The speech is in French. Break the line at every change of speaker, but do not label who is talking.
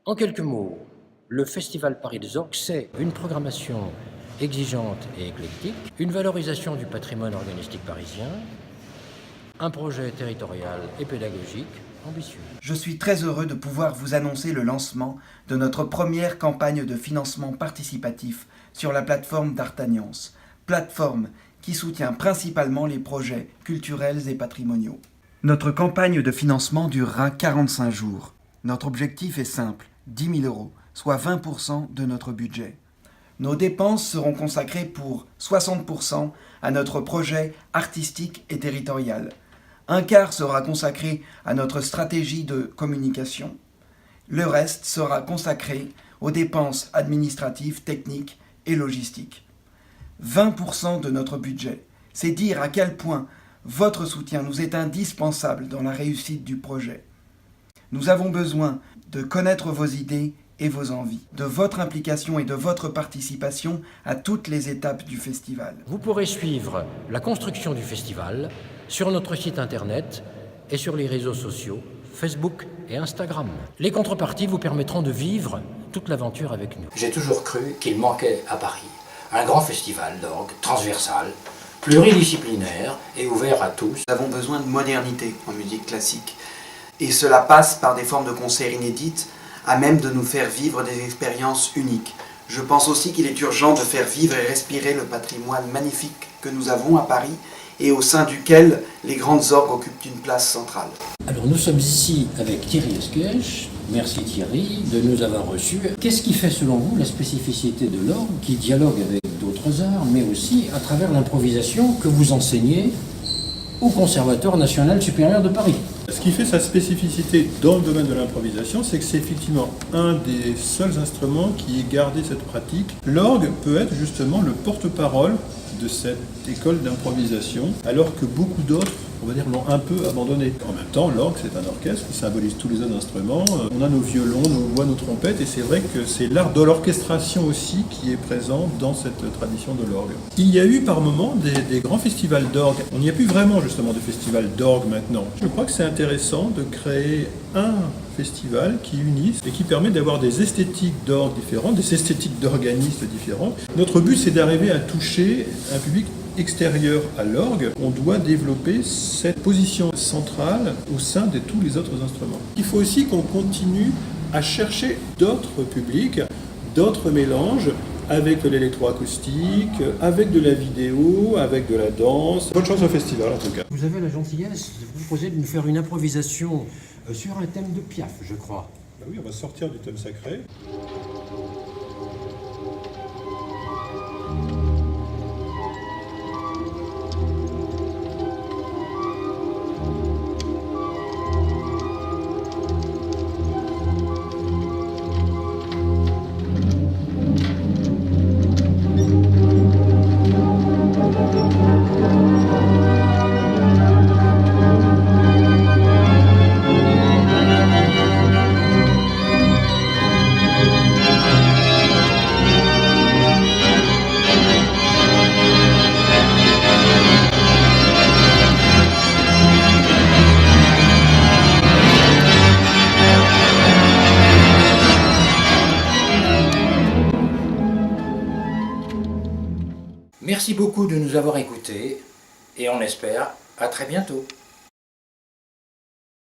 En quelques mots, le Festival Paris des Orgues, c'est une programmation exigeante et éclectique, une valorisation du patrimoine organistique parisien, un projet territorial et pédagogique ambitieux.
Je suis très heureux de pouvoir vous annoncer le lancement de notre première campagne de financement participatif sur la plateforme d'Artagnance, plateforme qui soutient principalement les projets culturels et patrimoniaux. Notre campagne de financement durera 45 jours. Notre objectif est simple, 10 000 €, soit 20% de notre budget. Nos dépenses seront consacrées pour 60% à notre projet artistique et territorial. Un quart sera consacré à notre stratégie de communication. Le reste sera consacré aux dépenses administratives, techniques et logistiques. 20% de notre budget, c'est dire à quel point votre soutien nous est indispensable dans la réussite du projet. Nous avons besoin de connaître vos idées et vos envies, de votre implication et de votre participation à toutes les étapes du festival.
Vous pourrez suivre la construction du festival sur notre site internet et sur les réseaux sociaux, Facebook et Instagram. Les contreparties vous permettront de vivre toute l'aventure avec nous.
J'ai toujours cru qu'il manquait à Paris un grand festival d'orgue transversal, pluridisciplinaire et ouvert à tous.
Nous avons besoin de modernité en musique classique. Et cela passe par des formes de concerts inédites, à même de nous faire vivre des expériences uniques. Je pense aussi qu'il est urgent de faire vivre et respirer le patrimoine magnifique que nous avons à Paris et au sein duquel les grandes orgues occupent une place centrale.
Alors nous sommes ici avec Thierry Esquèche. Merci Thierry de nous avoir reçus. Qu'est-ce qui fait selon vous la spécificité de l'orgue qui dialogue avec d'autres arts, mais aussi à travers l'improvisation que vous enseignez au Conservatoire national supérieur de Paris?
Ce qui fait sa spécificité dans le domaine de l'improvisation, c'est que c'est effectivement un des seuls instruments qui ait gardé cette pratique. L'orgue peut être justement le porte-parole de cette école d'improvisation, alors que beaucoup d'autres, on va dire, l'ont un peu abandonné. En même temps, l'orgue, c'est un orchestre qui symbolise tous les autres instruments. On a nos violons, nos voix, nos trompettes, et c'est vrai que c'est l'art de l'orchestration aussi qui est présent dans cette tradition de l'orgue. Il y a eu par moments des grands festivals d'orgue. On n'y a plus vraiment justement de festival d'orgue maintenant. Je crois que c'est intéressant de créer un festival qui unisse et qui permet d'avoir des esthétiques d'orgue différentes, des esthétiques d'organistes différentes. Notre but, c'est d'arriver à toucher un public extérieur à l'orgue. On doit développer cette position centrale au sein de tous les autres instruments. Il faut aussi qu'on continue à chercher d'autres publics, d'autres mélanges, avec de l'électroacoustique, avec de la vidéo, avec de la danse. Bonne chance au festival en tout cas.
Vous avez la gentillesse de vous proposer de nous faire une improvisation sur un thème de Piaf, je crois.
Ben oui, on va sortir du thème sacré.
Merci beaucoup de nous avoir écoutés et on espère à très bientôt.